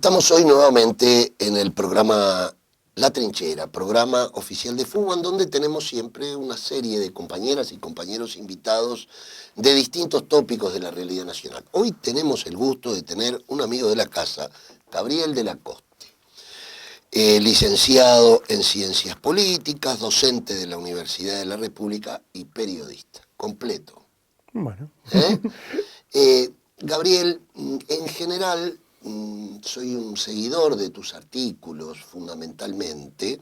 Estamos hoy nuevamente en el programa La Trinchera, programa oficial de Fuman, donde tenemos siempre una serie de compañeras y compañeros invitados de distintos tópicos de la realidad nacional. Hoy tenemos el gusto de tener un amigo de la casa, Gabriel de la Coste, licenciado en Ciencias Políticas, docente de la Universidad de la República y periodista, completo. Bueno. Gabriel, en general, soy un seguidor de tus artículos fundamentalmente,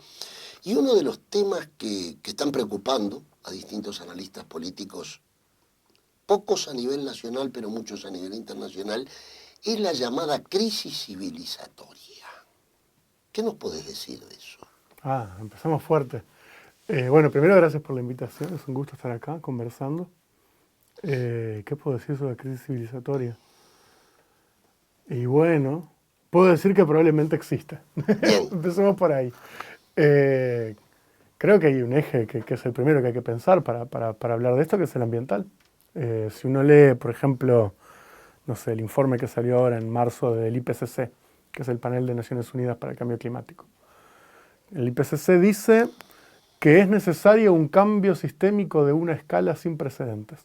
y uno de los temas que están preocupando a distintos analistas políticos, pocos a nivel nacional, pero muchos a nivel internacional, es la llamada crisis civilizatoria. ¿Qué nos podés decir de eso? Empezamos fuerte. Bueno, primero gracias por la invitación, es un gusto estar acá conversando. ¿Qué puedo decir sobre la crisis civilizatoria? Y bueno, puedo decir que probablemente exista. Empecemos por ahí. Creo que hay un eje que es el primero que hay que pensar para hablar de esto, que es el ambiental. Si uno lee, por ejemplo, no sé, el informe que salió ahora en marzo del IPCC, que es el Panel de Naciones Unidas para el Cambio Climático. El IPCC dice que es necesario un cambio sistémico de una escala sin precedentes.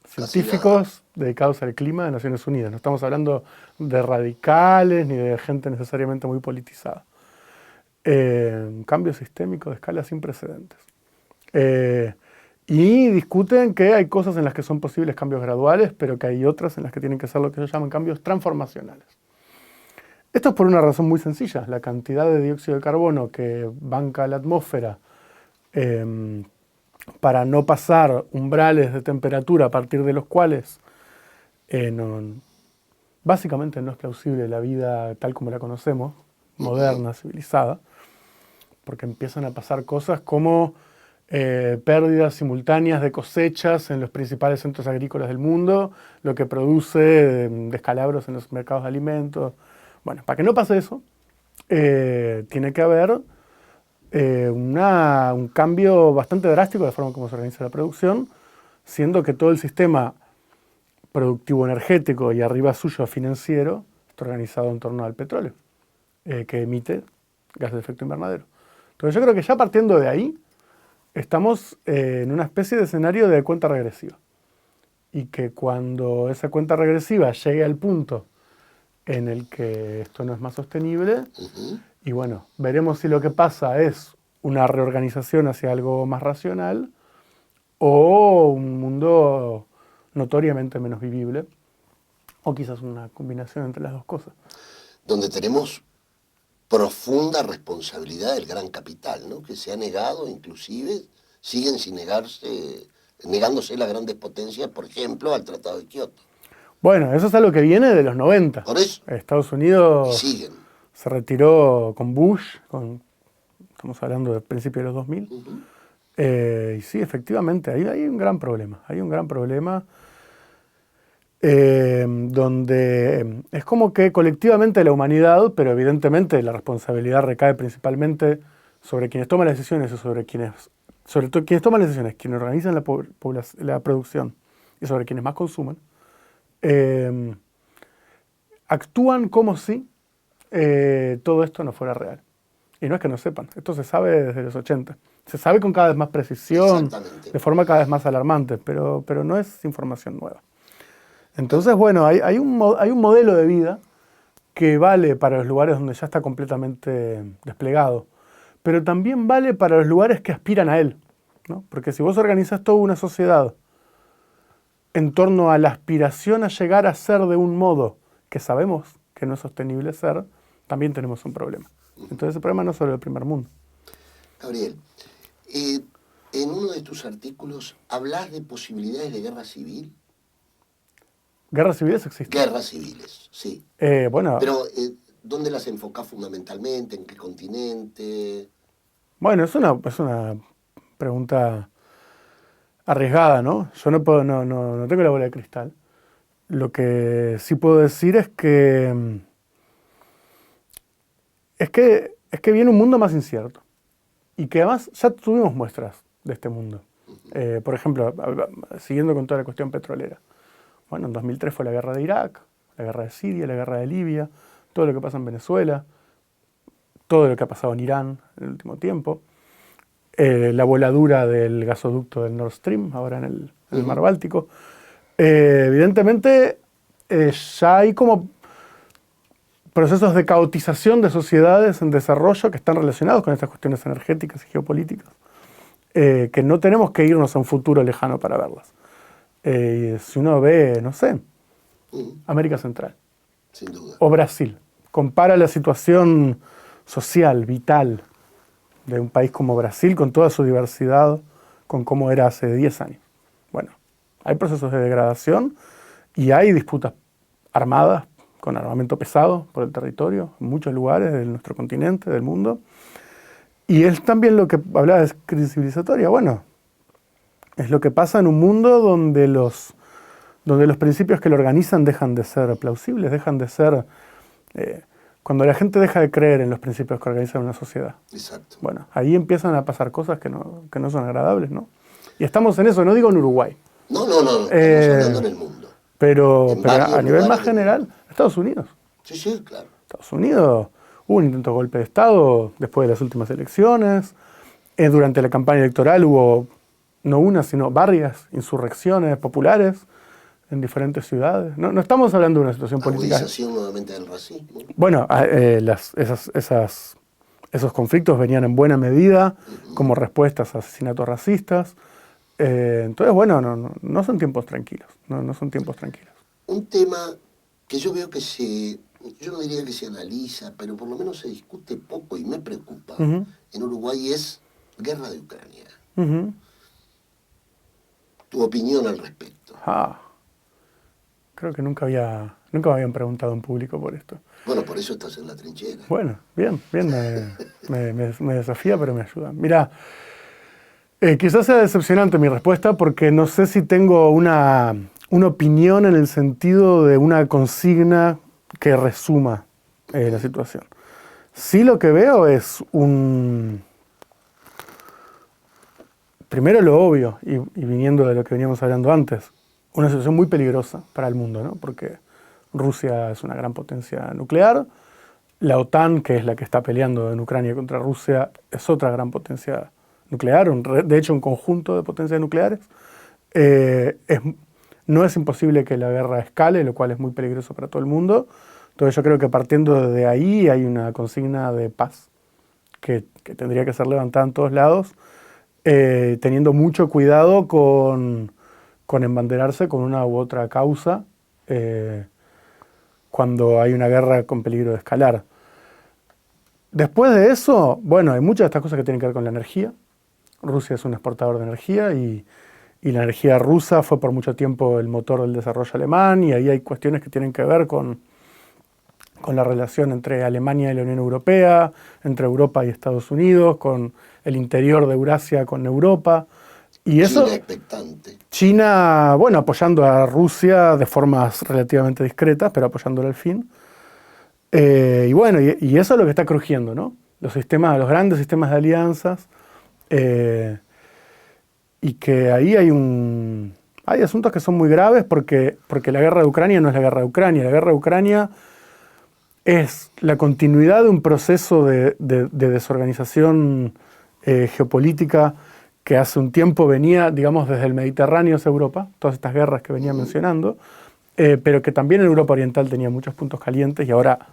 Científicos dedicados al clima de Naciones Unidas. No estamos hablando de radicales ni de gente necesariamente muy politizada. Un cambio sistémico de escala sin precedentes. Y discuten que hay cosas en las que son posibles cambios graduales, pero que hay otras en las que tienen que ser lo que se llaman cambios transformacionales. Esto es por una razón muy sencilla. La cantidad de dióxido de carbono que banca la atmósfera para no pasar umbrales de temperatura a partir de los cuales básicamente no es plausible la vida tal como la conocemos, moderna, civilizada, porque empiezan a pasar cosas como pérdidas simultáneas de cosechas en los principales centros agrícolas del mundo, lo que produce descalabros en los mercados de alimentos. Bueno, para que no pase eso, tiene que haber un cambio bastante drástico de la forma como se organiza la producción, siendo que todo el sistema productivo energético y arriba suyo financiero está organizado en torno al petróleo, que emite gases de efecto invernadero. Entonces yo creo que ya partiendo de ahí, estamos en una especie de escenario de cuenta regresiva. Y que cuando esa cuenta regresiva llegue al punto en el que esto no es más sostenible, y bueno, veremos si lo que pasa es una reorganización hacia algo más racional o un mundo notoriamente menos vivible, o quizás una combinación entre las dos cosas. Donde tenemos profunda responsabilidad del gran capital, ¿no? Que se ha negado, inclusive, siguen sin negándose las grandes potencias, por ejemplo, al Tratado de Kioto. Bueno, eso es algo que viene de los 90. Por eso. Estados Unidos siguen. Se retiró con Bush, estamos hablando del principio de los 2000. Y sí, efectivamente, hay un gran problema. Hay un gran problema donde es como que colectivamente la humanidad, pero evidentemente la responsabilidad recae principalmente sobre quienes toman las decisiones o sobre todo quienes toman las decisiones, quienes organizan la producción y sobre quienes más consumen, actúan como si todo esto no fuera real. Y no es que no sepan, esto se sabe desde los 80. Se sabe con cada vez más precisión, de forma cada vez más alarmante, pero no es información nueva. Entonces, bueno, hay un modelo de vida que vale para los lugares donde ya está completamente desplegado, pero también vale para los lugares que aspiran a él, ¿no? Porque si vos organizás toda una sociedad en torno a la aspiración a llegar a ser de un modo que sabemos que no es sostenible ser, también tenemos un problema. Entonces el problema no es solo el primer mundo. Gabriel, en uno de tus artículos hablas de posibilidades de guerra civil. ¿Guerras civiles existen? Guerras civiles, sí. Bueno. Pero, ¿dónde las enfocás fundamentalmente? ¿En qué continente? Bueno, es una pregunta arriesgada, ¿no? Yo no tengo la bola de cristal. Lo que sí puedo decir es que viene un mundo más incierto. Y que además ya tuvimos muestras de este mundo. Por ejemplo, siguiendo con toda la cuestión petrolera. Bueno, en 2003 fue la guerra de Irak, la guerra de Siria, la guerra de Libia. todo lo que pasa en Venezuela, todo lo que ha pasado en Irán en el último tiempo, la voladura del gasoducto del Nord Stream, ahora en el Mar Báltico. Evidentemente, ya hay como procesos de caotización de sociedades en desarrollo que están relacionados con estas cuestiones energéticas y geopolíticas, que no tenemos que irnos a un futuro lejano para verlas. Si uno ve, no sé, América Central, sin duda, o Brasil, compara la situación social, vital, de un país como Brasil con toda su diversidad, con cómo era hace 10 años. Bueno, hay procesos de degradación y hay disputas armadas con armamento pesado por el territorio, en muchos lugares de nuestro continente, del mundo. Y es también lo que hablaba de crisis civilizatoria. Bueno, es lo que pasa en un mundo donde los principios que lo organizan dejan de ser plausibles, dejan de ser... cuando la gente deja de creer en los principios que organizan una sociedad. Exacto. Bueno, ahí empiezan a pasar cosas que no son agradables, ¿no? Y estamos en eso, no digo en Uruguay. No, estamos hablando en el mundo. Pero a nivel más lugares general, Estados Unidos. Sí, claro. Estados Unidos, hubo un intento de golpe de Estado después de las últimas elecciones. Durante la campaña electoral hubo no una, sino varias insurrecciones populares en diferentes ciudades. No estamos hablando de una situación política. Agudización nuevamente del racismo. Bueno, esos conflictos venían en buena medida como respuestas a asesinatos racistas. Entonces, bueno, no son tiempos tranquilos. No son tiempos tranquilos. Un tema que yo veo que yo no diría que se analiza, pero por lo menos se discute poco y me preocupa en Uruguay es guerra de Ucrania. Tu opinión al respecto. Creo que nunca me habían preguntado en público por esto. Bueno, por eso estás en la trinchera. Bueno, bien, me desafía, pero me ayuda. Mirá, quizás sea decepcionante mi respuesta porque no sé si tengo una opinión en el sentido de una consigna que resuma la situación. Sí, lo que veo es primero lo obvio, y viniendo de lo que veníamos hablando antes, una situación muy peligrosa para el mundo, ¿no? Porque Rusia es una gran potencia nuclear, la OTAN, que es la que está peleando en Ucrania contra Rusia, es otra gran potencia nuclear, de hecho un conjunto de potencias nucleares. No es imposible que la guerra escale, lo cual es muy peligroso para todo el mundo. Entonces yo creo que partiendo de ahí hay una consigna de paz que tendría que ser levantada en todos lados, teniendo mucho cuidado con embanderarse con una u otra causa cuando hay una guerra con peligro de escalar. Después de eso, bueno, hay muchas de estas cosas que tienen que ver con la energía. Rusia es un exportador de energía y la energía rusa fue por mucho tiempo el motor del desarrollo alemán, y ahí hay cuestiones que tienen que ver con la relación entre Alemania y la Unión Europea, entre Europa y Estados Unidos, con el interior de Eurasia con Europa. Y eso, China expectante. China, bueno, apoyando a Rusia de formas relativamente discretas, pero apoyándola al fin. Y bueno, y eso es lo que está crujiendo, ¿no? Los grandes sistemas de alianzas. Y que ahí hay asuntos que son muy graves porque la guerra de Ucrania no es la guerra de Ucrania. La guerra de Ucrania es la continuidad de un proceso de desorganización geopolítica que hace un tiempo venía, digamos, desde el Mediterráneo hacia Europa, todas estas guerras que venía mencionando, pero que también en Europa Oriental tenía muchos puntos calientes, y ahora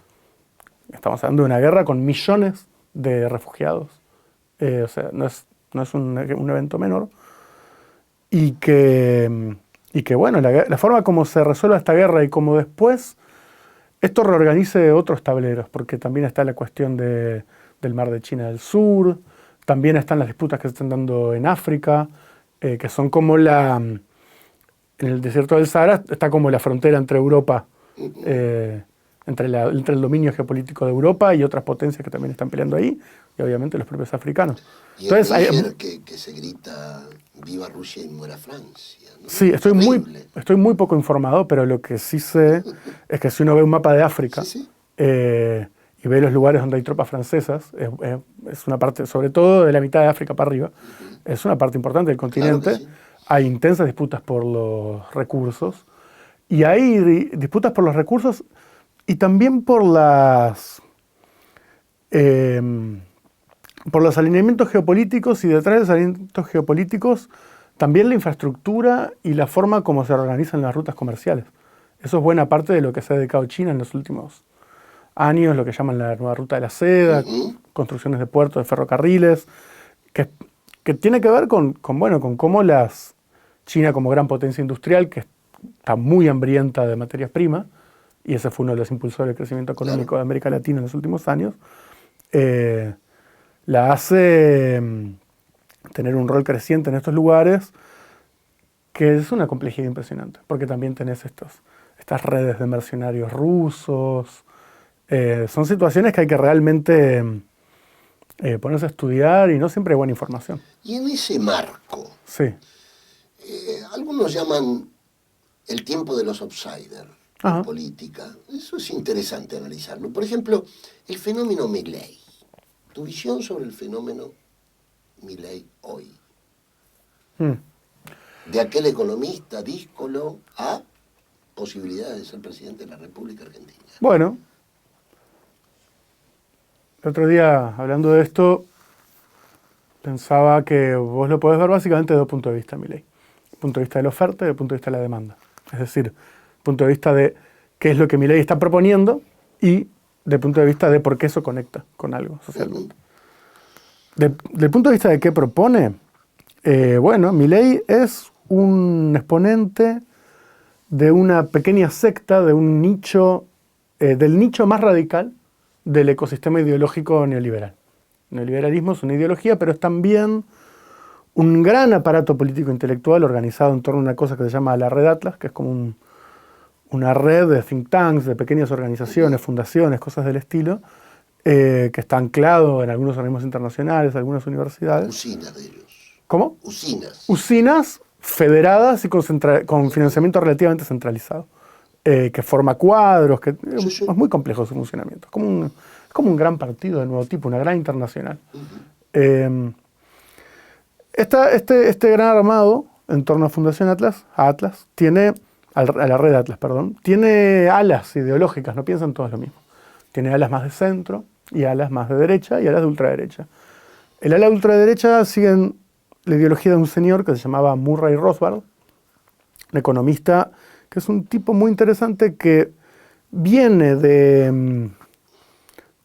estamos hablando de una guerra con millones de refugiados. O sea, no es un evento menor. Y que bueno, la forma como se resuelva esta guerra y como después esto reorganice otros tableros, porque también está la cuestión del mar de China del Sur, también están las disputas que se están dando en África, que son como en el desierto del Sahara está como la frontera entre Europa, entre el dominio geopolítico de Europa y otras potencias que también están peleando ahí, y obviamente los propios africanos. Y entonces, que se grita viva Rusia y muera Francia, ¿no? Sí, estoy muy poco informado, pero lo que sí sé es que si uno ve un mapa de África y ve los lugares donde hay tropas francesas, es una parte, sobre todo de la mitad de África para arriba, es una parte importante del continente. Claro, hay intensas disputas por los recursos, y hay disputas por los recursos y también por los alineamientos geopolíticos, y detrás de los alineamientos geopolíticos también la infraestructura y la forma como se organizan las rutas comerciales. Eso es buena parte de lo que se ha dedicado China en los últimos años, lo que llaman la nueva ruta de la seda, construcciones de puertos, de ferrocarriles, que tiene que ver con cómo China, como gran potencia industrial, que está muy hambrienta de materias primas, y ese fue uno de los impulsores del crecimiento económico de América Latina en los últimos años, la hace tener un rol creciente en estos lugares, que es una complejidad impresionante, porque también tenés estas redes de mercenarios rusos. Son situaciones que hay que realmente ponerse a estudiar, y no siempre hay buena información. Y en ese marco, Sí. algunos llaman el tiempo de los outsiders en política. Eso es interesante analizarlo. Por ejemplo, el fenómeno Milei. Tu visión sobre el fenómeno Milei hoy. De aquel economista díscolo a posibilidades de ser presidente de la República Argentina. Bueno, el otro día, hablando de esto, pensaba que vos lo podés ver básicamente desde dos puntos de vista, Milei. El punto de vista de la oferta y el punto de vista de la demanda. Es decir, el punto de vista de qué es lo que Milei está proponiendo y del punto de vista de por qué eso conecta con algo socialmente. Del punto de vista de qué propone, Milei es un exponente de una pequeña secta, de un nicho, del nicho más radical del ecosistema ideológico neoliberal. El neoliberalismo es una ideología, pero es también un gran aparato político-intelectual organizado en torno a una cosa que se llama la Red Atlas, que es como una red de think tanks, de pequeñas organizaciones, fundaciones, cosas del estilo, que está anclado en algunos organismos internacionales, algunas universidades. Usinas de ellos. ¿Cómo? Usinas. Usinas federadas y con financiamiento relativamente centralizado, que forma cuadros, es muy complejo su funcionamiento. Es como un gran partido de nuevo tipo, una gran internacional. Este gran armado en torno a Fundación Atlas, a la Red Atlas, tiene alas ideológicas, no piensan todos lo mismo. Tiene alas más de centro, y alas más de derecha, y alas de ultraderecha. El ala de ultraderecha sigue la ideología de un señor que se llamaba Murray Rothbard, un economista que es un tipo muy interesante, que viene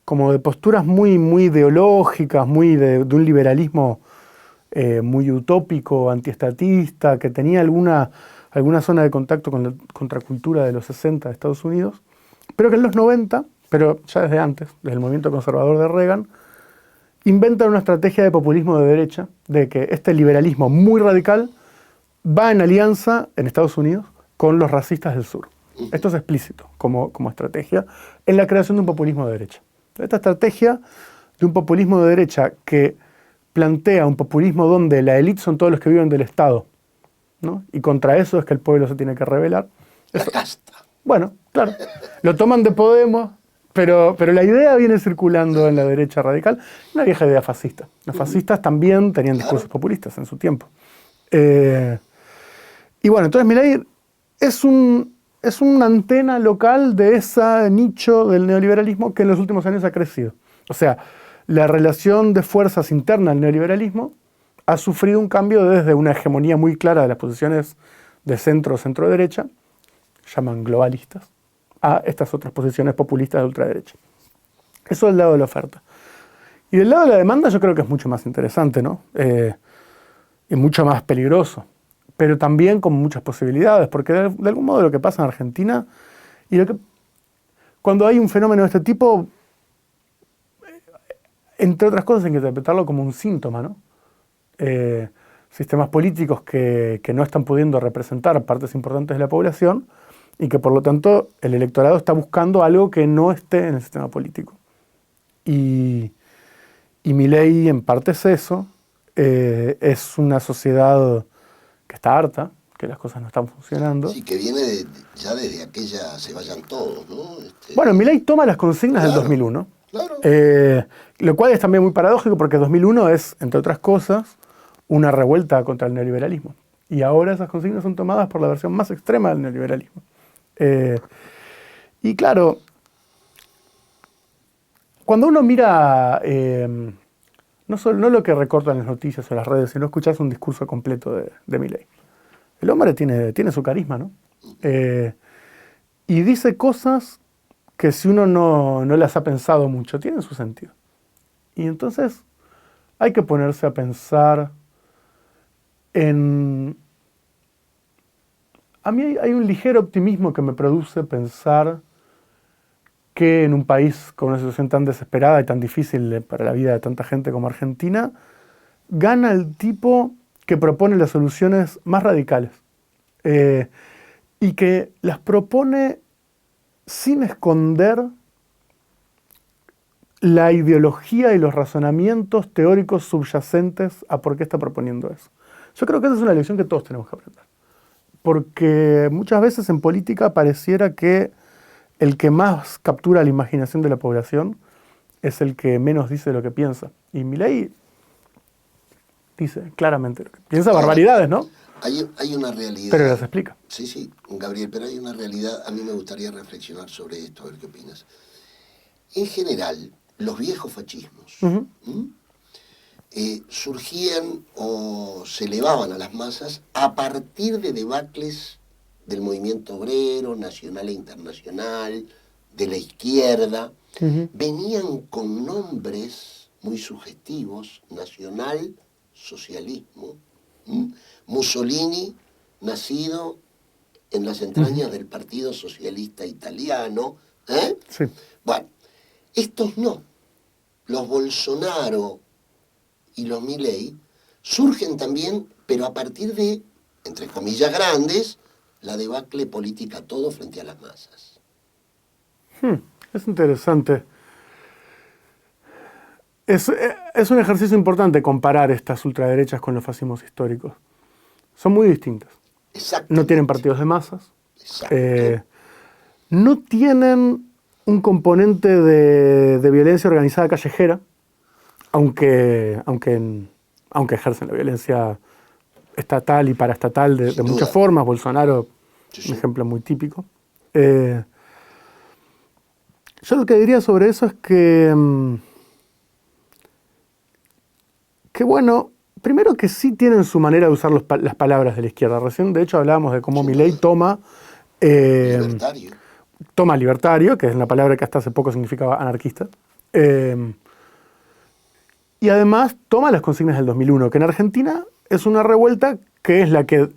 como de posturas muy, muy ideológicas, muy de un liberalismo muy utópico, antiestatista, que tenía alguna zona de contacto con la contracultura de los 60 de Estados Unidos, pero que en los 90, pero ya desde antes, desde el movimiento conservador de Reagan, inventan una estrategia de populismo de derecha, de que este liberalismo muy radical va en alianza en Estados Unidos con los racistas del sur. Esto es explícito como estrategia en la creación de un populismo de derecha. Esta estrategia de un populismo de derecha que plantea un populismo donde la élite son todos los que viven del Estado, ¿no? Y contra eso es que el pueblo se tiene que rebelar. La casta. Bueno, claro, lo toman de Podemos, pero la idea viene circulando en la derecha radical, una vieja idea fascista. Los fascistas también tenían discursos populistas en su tiempo. Y bueno, entonces Milei es una antena local de ese nicho del neoliberalismo que en los últimos años ha crecido. O sea, la relación de fuerzas interna al neoliberalismo ha sufrido un cambio desde una hegemonía muy clara de las posiciones de centro-derecha, llaman globalistas, a estas otras posiciones populistas de ultraderecha. Eso del lado de la oferta. Y del lado de la demanda yo creo que es mucho más interesante, ¿no? Y mucho más peligroso, pero también con muchas posibilidades, porque de algún modo lo que pasa en Argentina, y cuando hay un fenómeno de este tipo, entre otras cosas hay que interpretarlo como un síntoma, ¿no? Sistemas políticos que no están pudiendo representar partes importantes de la población, y que por lo tanto el electorado está buscando algo que no esté en el sistema político. Y Milei en parte es eso. Es una sociedad que está harta, que las cosas no están funcionando. Sí, que viene ya desde aquella se vayan todos, ¿no? Bueno, Milei toma las consignas del 2001, claro. Lo cual es también muy paradójico, porque 2001 es, entre otras cosas, una revuelta contra el neoliberalismo. Y ahora esas consignas son tomadas por la versión más extrema del neoliberalismo. Y claro, cuando uno mira, no lo que recortan las noticias o las redes, sino escuchas un discurso completo de Milei. El hombre tiene su carisma, ¿no? Y dice cosas que si uno no las ha pensado mucho, tienen su sentido. Y entonces hay que ponerse a pensar en... A mí hay un ligero optimismo que me produce pensar que en un país con una situación tan desesperada y tan difícil para la vida de tanta gente como Argentina, gana el tipo que propone las soluciones más radicales y que las propone sin esconder la ideología y los razonamientos teóricos subyacentes a por qué está proponiendo eso. Yo creo que esa es una lección que todos tenemos que aprender. Porque muchas veces en política pareciera que el que más captura la imaginación de la población es el que menos dice lo que piensa. Y Milei dice claramente lo que piensa. Ahora, barbaridades, ¿no? Hay una realidad. Pero las explica. Sí, sí, Gabriel, pero hay una realidad. A mí me gustaría reflexionar sobre esto, a ver qué opinas. En general, los viejos fascismos surgían o se elevaban a las masas a partir de debacles del movimiento obrero, nacional e internacional, de la izquierda. Venían con nombres muy sugestivos: nacional, socialismo. Mussolini, nacido en las entrañas del Partido Socialista Italiano. Sí. Bueno, estos no. Los Bolsonaro y los Milei surgen también, pero a partir de, entre comillas grandes, la debacle política todo frente a las masas. Es interesante. Es un ejercicio importante comparar estas ultraderechas con los fascismos históricos. Son muy distintas. No tienen partidos de masas. No tienen un componente de violencia organizada callejera, aunque ejercen la violencia estatal y paraestatal de muchas formas. Bolsonaro, un ejemplo muy típico. Yo lo que diría sobre eso es que bueno, primero que sí tienen su manera de usar las palabras de la izquierda. Recién, de hecho, hablábamos de cómo Milei toma libertario, que es una palabra que hasta hace poco significaba anarquista, y además toma las consignas del 2001, que en Argentina es una revuelta que es la que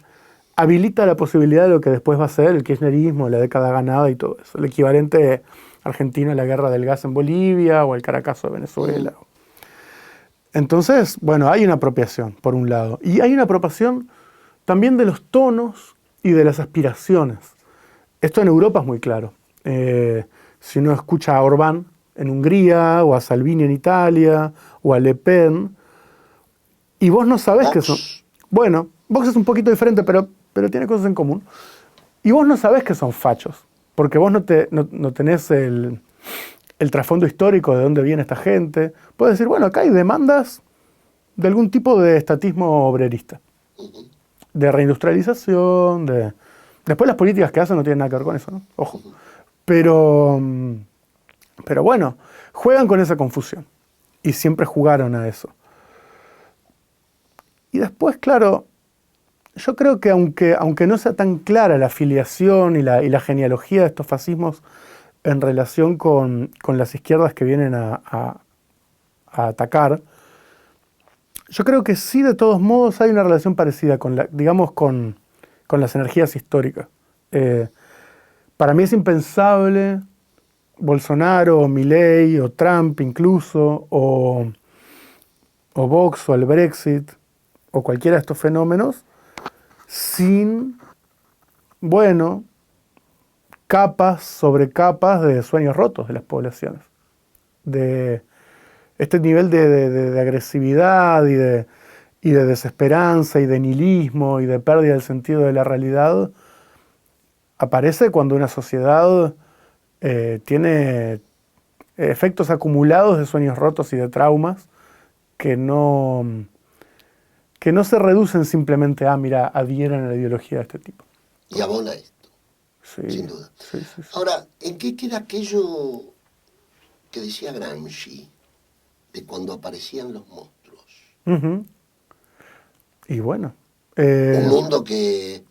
habilita la posibilidad de lo que después va a ser el kirchnerismo, la década ganada y todo eso. El equivalente argentino a la guerra del gas en Bolivia o el Caracazo de Venezuela. Entonces, bueno, hay una apropiación, por un lado. Y hay una apropiación también de los tonos y de las aspiraciones. Esto en Europa es muy claro. Si uno escucha a Orbán en Hungría, o a Salvini en Italia, o a Le Pen, y vos no sabés que son... Bueno, Vox es un poquito diferente, pero tiene cosas en común. Y vos no sabés que son fachos, porque vos no tenés el trasfondo histórico de dónde viene esta gente. Puedes decir, bueno, acá hay demandas de algún tipo de estatismo obrerista, de reindustrialización, Después las políticas que hacen no tienen nada que ver con eso, ¿no? Ojo. Pero bueno, juegan con esa confusión. Y siempre jugaron a eso. Y después, claro, yo creo que aunque no sea tan clara la afiliación y la genealogía de estos fascismos en relación con las izquierdas que vienen a atacar, yo creo que sí, de todos modos, hay una relación parecida con las energías históricas. Para mí es impensable Bolsonaro, o Milei, o Trump incluso, o Vox, o el Brexit, o cualquiera de estos fenómenos, sin, bueno, capas sobre capas de sueños rotos de las poblaciones. De este nivel de agresividad y de desesperanza y de nihilismo y de pérdida del sentido de la realidad aparece cuando una sociedad tiene efectos acumulados de sueños rotos y de traumas que no se reducen simplemente a, mira, adhieren a la ideología de este tipo. Y abona esto, Sí, sin duda. sí. Ahora, ¿en qué queda aquello que decía Gramsci, de cuando aparecían los monstruos. Ujú. Y bueno, Un mundo que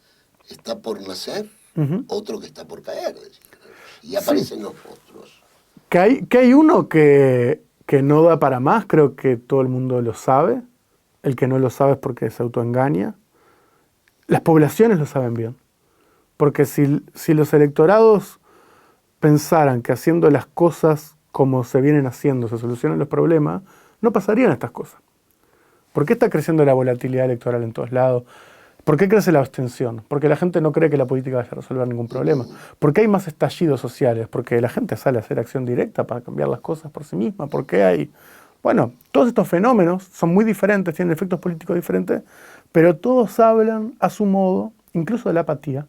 está por nacer, ujú. otro que está por caer, decía Gramsci. Y Sí, aparecen los monstruos. que hay uno que no da para más, creo que todo el mundo lo sabe. El que no lo sabe es porque se autoengaña. Las poblaciones lo saben bien. Porque si los electorados pensaran que haciendo las cosas como se vienen haciendo se solucionan los problemas, no pasarían estas cosas. ¿Por qué está creciendo la volatilidad electoral en todos lados? ¿Por qué crece la abstención? Porque la gente no cree que la política vaya a resolver ningún problema. ¿Por qué hay más estallidos sociales? Porque la gente sale a hacer acción directa para cambiar las cosas por sí misma. ¿Por qué hay...? Bueno, todos estos fenómenos son muy diferentes, tienen efectos políticos diferentes, pero todos hablan a su modo, incluso de la apatía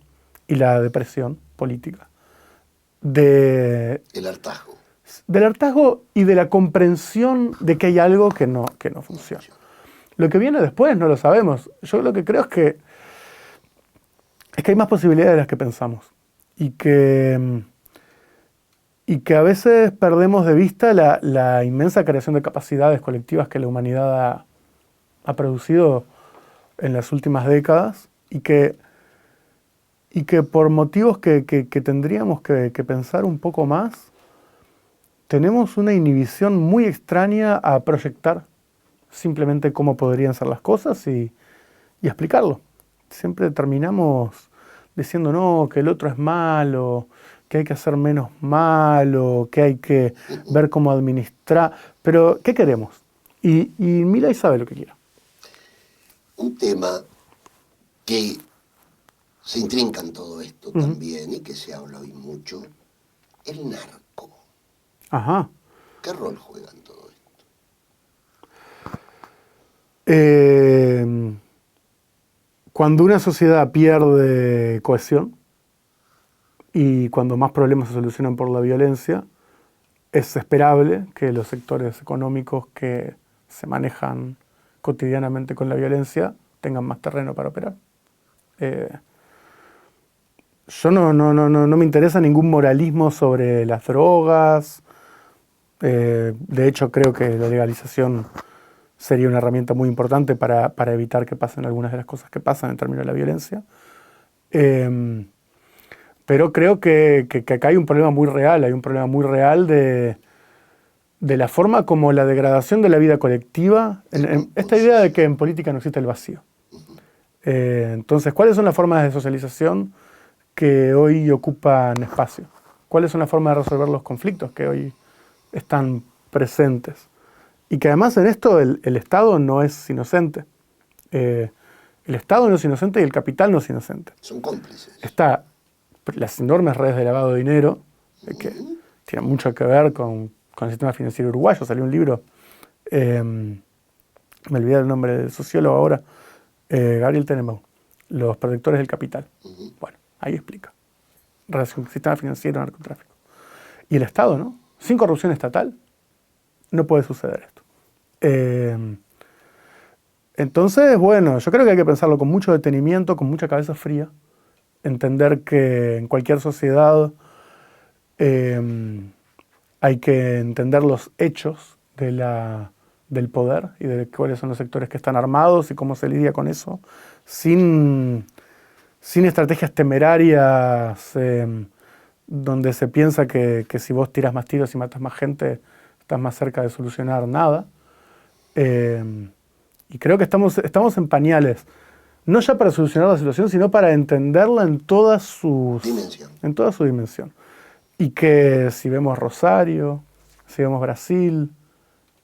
y la depresión política, de, El hartazgo. del hartazgo y de la comprensión de que hay algo que no No funciona. funciona. Lo que viene después no lo sabemos. Yo lo que creo es que hay más posibilidades de las que pensamos y que a veces perdemos de vista la inmensa creación de capacidades colectivas que la humanidad ha producido en las últimas décadas y que por motivos que tendríamos que pensar un poco más, tenemos una inhibición muy extraña a proyectar simplemente cómo podrían ser las cosas y explicarlo. Siempre terminamos diciendo, no, que el otro es malo, que hay que hacer menos malo, que hay que ver cómo administrar. Pero, ¿qué queremos? Y Milei sabe lo que quiere. Un tema que se intrinca en todo esto Ujú. también y que se habla hoy mucho, el narco. Ajá. ¿Qué rol juega en todo esto? Eh, Cuando una sociedad pierde cohesión y cuando más problemas se solucionan por la violencia, es esperable que los sectores económicos que se manejan cotidianamente con la violencia tengan más terreno para operar. Eh, yo no me interesa ningún moralismo sobre las drogas. De hecho, creo que la legalización sería una herramienta muy importante para evitar que pasen algunas de las cosas que pasan en términos de la violencia. Eh, pero creo que acá hay un problema muy real, hay un problema muy real de la forma como la degradación de la vida colectiva, en esta idea de que en política no existe el vacío. Entonces, ¿cuáles son las formas de socialización que hoy ocupan espacio? ¿Cuáles son las formas de resolver los conflictos que hoy están presentes? Y que además en esto el Estado no es inocente. El Estado no es inocente y el capital no es inocente. Son cómplices. Está las enormes redes de lavado de dinero, que tienen mucho que ver con el sistema financiero uruguayo. Salió un libro, me olvidé el nombre del sociólogo ahora, Gabriel Tenenbaum, Los protectores del capital. Bueno, ahí explica. Relación sistema financiero, narcotráfico. Y el Estado, ¿no? Sin corrupción estatal no puede suceder esto. Entonces, bueno, yo creo que hay que pensarlo con mucho detenimiento, con mucha cabeza fría, entender que en cualquier sociedad hay que entender los hechos del poder y de cuáles son los sectores que están armados y cómo se lidia con eso, sin estrategias temerarias donde se piensa que si vos tiras más tiros y matas más gente, estás más cerca de solucionar nada. Y creo que estamos en pañales, no ya para solucionar la situación, sino para entenderla en toda su dimensión. Y que si vemos Rosario, si vemos Brasil,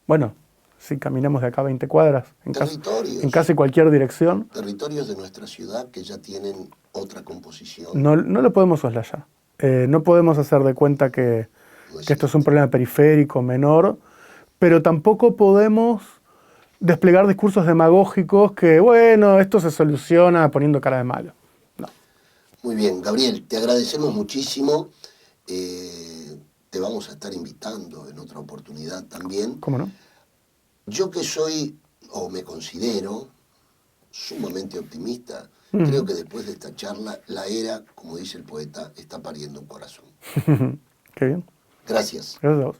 bueno, si caminamos de acá 20 cuadras, en casi cualquier dirección, Territorios de nuestra ciudad que ya tienen otra composición. no lo podemos soslayar. No podemos hacer de cuenta que esto es un problema periférico, menor, pero tampoco podemos desplegar discursos demagógicos que, bueno, esto se soluciona poniendo cara de malo. No. Muy bien, Gabriel, te agradecemos muchísimo. Te vamos a estar invitando en otra oportunidad también. ¿Cómo no? Yo que soy, o me considero, sumamente optimista, creo que después de esta charla, la era, como dice el poeta, está pariendo un corazón. Qué bien. Gracias. Gracias a vos.